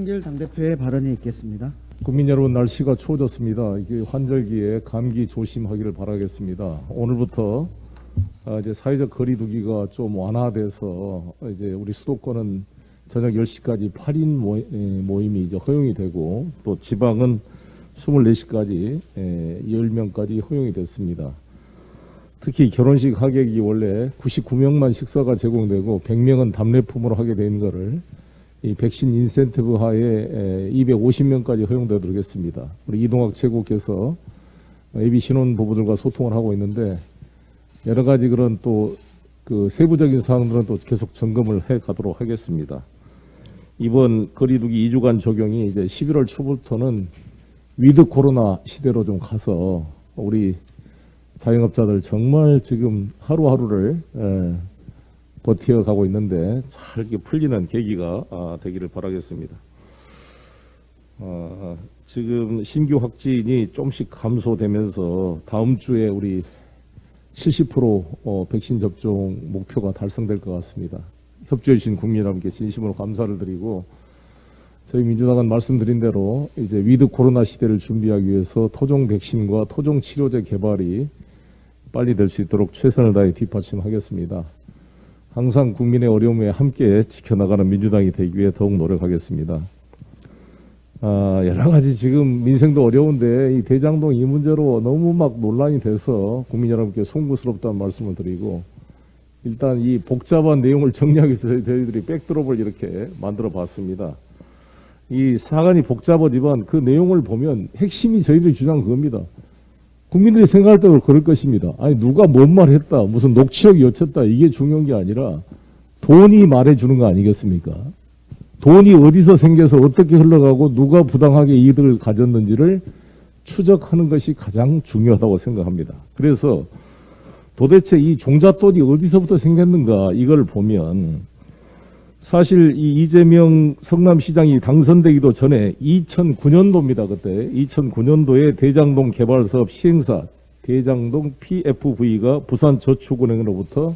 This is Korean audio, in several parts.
김한길 당대표의 발언이 있겠습니다. 국민 여러분, 날씨가 추워졌습니다. 이게 환절기에 감기 조심하기를 바라겠습니다. 오늘부터 이제 사회적 거리두기가 좀 완화돼서 이제 우리 수도권은 저녁 10시까지 8인 모임이 이제 허용이 되고, 또 지방은 24시까지 10명까지 허용이 됐습니다. 특히 결혼식 하객이 원래 99명만 식사가 제공되고 100명은 답례품으로 하게 된 거를 이 백신 인센티브 하에 250명까지 허용되도록 했습니다. 우리 이동학 최고께서 예비 신혼 부부들과 소통을 하고 있는데, 여러 가지 그런 또 그 세부적인 사항들은 또 계속 점검을 해 가도록 하겠습니다. 이번 거리두기 2주간 적용이 이제 11월 초부터는 위드 코로나 시대로 좀 가서 우리 자영업자들 정말 지금 하루하루를 버텨가고 있는데 잘 이렇게 풀리는 계기가 되기를 바라겠습니다. 지금 신규 확진이 조금씩 감소되면서 다음 주에 우리 70% 백신 접종 목표가 달성될 것 같습니다. 협조해 주신 국민 여러분께 진심으로 감사를 드리고, 저희 민주당은 말씀드린 대로 이제 위드 코로나 시대를 준비하기 위해서 토종 백신과 토종 치료제 개발이 빨리 될 수 있도록 최선을 다해 뒷받침하겠습니다. 항상 국민의 어려움에 함께 지켜나가는 민주당이 되기 위해 더욱 노력하겠습니다. 여러 가지 지금 민생도 어려운데 이 대장동 이 문제로 너무 막 논란이 돼서 국민 여러분께 송구스럽다는 말씀을 드리고, 일단 이 복잡한 내용을 정리하기 위해서 저희들이 백드롭을 이렇게 만들어 봤습니다. 이 사안이 복잡하지만 그 내용을 보면 핵심이 저희들이 주장한 그겁니다. 국민들이 생각할 때도 그럴 것입니다. 아니, 누가 뭔 말 했다, 무슨 녹취록이 여쳤다, 이게 중요한 게 아니라 돈이 말해주는 거 아니겠습니까? 돈이 어디서 생겨서 어떻게 흘러가고 누가 부당하게 이득을 가졌는지를 추적하는 것이 가장 중요하다고 생각합니다. 그래서 도대체 이 종잣돈이 어디서부터 생겼는가, 이걸 보면 사실 이 이재명 성남시장이 당선되기도 전에 2009년도입니다. 그때 2009년도에 대장동 개발사업 시행사 대장동 PFV가 부산저축은행으로부터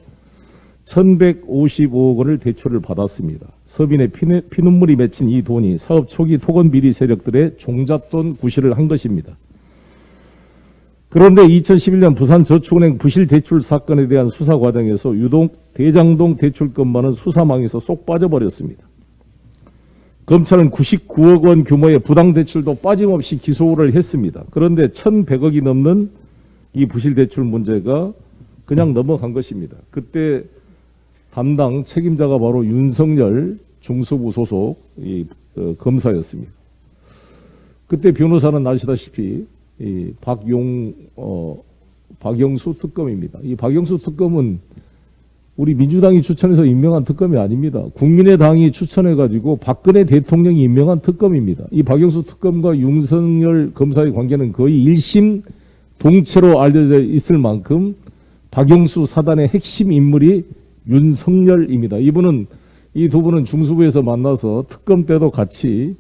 1155억 원을 대출을 받았습니다. 서민의 피눈물이 맺힌 이 돈이 사업 초기 토건 비리 세력들의 종잣돈 구실을 한 것입니다. 그런데 2011년 부산저축은행 부실 대출 사건에 대한 수사 과정에서 유독 대장동 대출건만은 수사망에서 쏙 빠져버렸습니다. 검찰은 99억 원 규모의 부당대출도 빠짐없이 기소를 했습니다. 그런데 1100억이 넘는 이 부실 대출 문제가 그냥 넘어간 것입니다. 그때 담당 책임자가 바로 윤석열 중수부 소속 검사였습니다. 그때 변호사는 아시다시피 이 박영수 특검입니다. 이 박영수 특검은 우리 민주당이 추천해서 임명한 특검이 아닙니다. 국민의당이 추천해가지고 박근혜 대통령이 임명한 특검입니다. 이 박영수 특검과 윤석열 검사의 관계는 거의 일심 동체로 알려져 있을 만큼 박영수 사단의 핵심 인물이 윤석열입니다. 이 두 분은 중수부에서 만나서 특검 때도 같이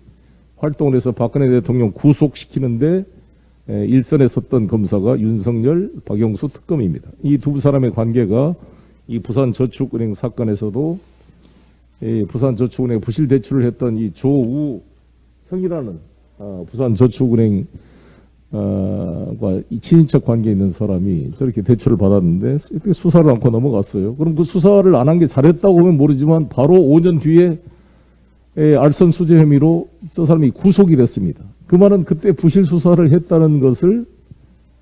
활동을 해서 박근혜 대통령 구속시키는데 일선에 섰던 검사가 윤석열, 박영수 특검입니다. 이 두 사람의 관계가 이 부산저축은행 사건에서도 부산저축은행 부실 대출을 했던 이 조우 형이라는 부산저축은행 과 이 친인척 관계에 있는 사람이 저렇게 대출을 받았는데 이렇게 수사를 않고 넘어갔어요. 그럼 그 수사를 안 한 게 잘했다고 보면 모르지만 바로 5년 뒤에 알선 수재 혐의로 저 사람이 구속이 됐습니다. 그 말은 그때 부실 수사를 했다는 것을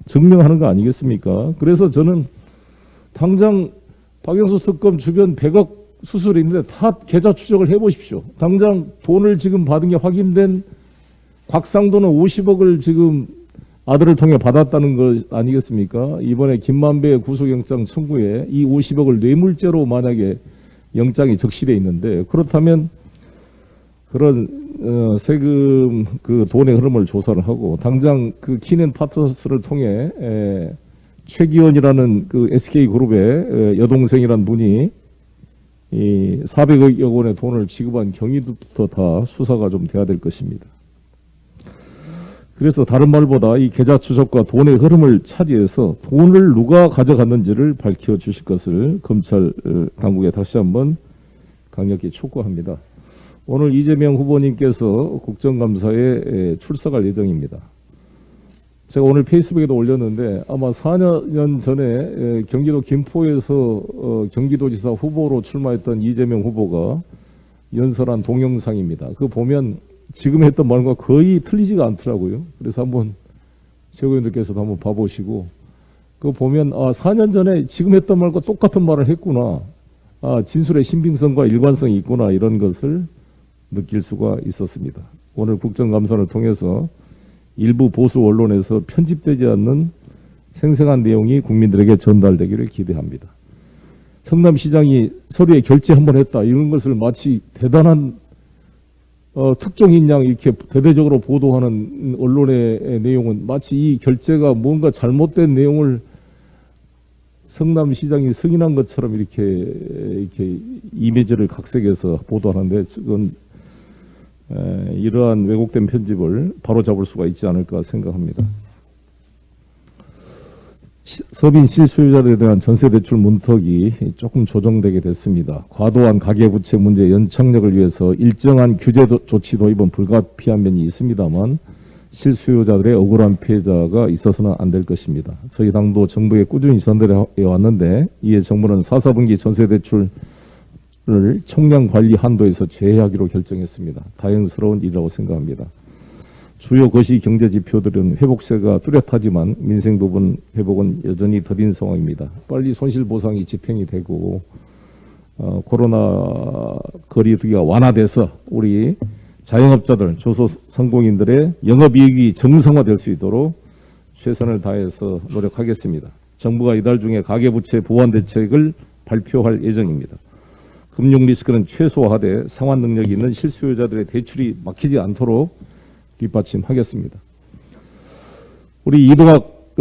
증명하는 거 아니겠습니까? 그래서 저는 당장 박영수 특검 주변 100억 수수료 있는데 다 계좌 추적을 해보십시오. 당장 돈을 지금 받은 게 확인된 곽상도는 50억을 지금 아들을 통해 받았다는 것 아니겠습니까? 이번에 김만배의 구속영장 청구에 이 50억을 뇌물죄로 만약에 영장이 적시되어 있는데, 그렇다면 그런 세금 그 돈의 흐름을 조사를 하고 당장 그 키넨 파트너스를 통해 최기원이라는 그 SK그룹의 여동생이란 분이 이 400억 원의 돈을 지급한 경위부터 다 수사가 좀 돼야 될 것입니다. 그래서 다른 말보다 이 계좌 추적과 돈의 흐름을 차지해서 돈을 누가 가져갔는지를 밝혀주실 것을 검찰 당국에 다시 한번 강력히 촉구합니다. 오늘 이재명 후보님께서 국정감사에 출석할 예정입니다. 제가 오늘 페이스북에도 올렸는데 아마 4년 전에 경기도 김포에서 경기도지사 후보로 출마했던 이재명 후보가 연설한 동영상입니다. 그거 보면 지금 했던 말과 거의 틀리지가 않더라고요. 그래서 한번 최고위원들께서도 한번 봐보시고 그거 보면 4년 전에 지금 했던 말과 똑같은 말을 했구나. 진술의 신빙성과 일관성이 있구나 이런 것을 느낄 수가 있었습니다. 오늘 국정감사를 통해서 일부 보수 언론에서 편집되지 않는 생생한 내용이 국민들에게 전달되기를 기대합니다. 성남시장이 서류에 결제 한번 했다 이런 것을 마치 대단한 특종인 양 이렇게 대대적으로 보도하는 언론의 내용은 마치 이 결제가 뭔가 잘못된 내용을 성남시장이 승인한 것처럼 이렇게 이미지를 각색해서 보도하는데 그건 이러한 왜곡된 편집을 바로잡을 수가 있지 않을까 생각합니다. 서민 실수요자들에 대한 전세대출 문턱이 조금 조정되게 됐습니다. 과도한 가계부채 문제 연착력을 위해서 일정한 규제 조치 도입은 불가피한 면이 있습니다만 실수요자들의 억울한 피해자가 있어서는 안 될 것입니다. 저희 당도 정부에 꾸준히 전달해 왔는데 이에 정부는 4, 4분기 전세대출을 총량 관리 한도에서 제외하기로 결정했습니다. 다행스러운 일이라고 생각합니다. 주요 거시 경제 지표들은 회복세가 뚜렷하지만 민생 부분 회복은 여전히 더딘 상황입니다. 빨리 손실보상이 집행이 되고 코로나 거리두기가 완화돼서 우리 자영업자들, 중소상공인들의 영업이익이 정상화될 수 있도록 최선을 다해서 노력하겠습니다. 정부가 이달 중에 가계부채 보완 대책을 발표할 예정입니다. 금융 리스크는 최소화돼 상환 능력이 있는 실수요자들의 대출이 막히지 않도록 뒷받침하겠습니다. 우리 이동학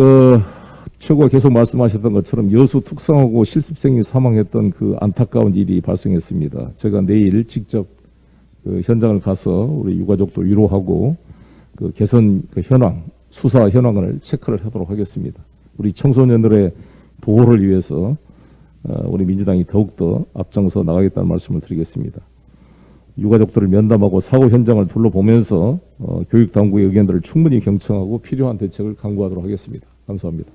최고가 계속 말씀하셨던 것처럼 여수 특성화고 실습생이 사망했던 그 안타까운 일이 발생했습니다. 제가 내일 직접 그 현장을 가서 우리 유가족도 위로하고 그 개선 그 현황, 수사 현황을 체크를 하도록 하겠습니다. 우리 청소년들의 보호를 위해서 우리 민주당이 더욱더 앞장서 나가겠다는 말씀을 드리겠습니다. 유가족들을 면담하고 사고 현장을 둘러보면서 교육당국의 의견들을 충분히 경청하고 필요한 대책을 강구하도록 하겠습니다. 감사합니다.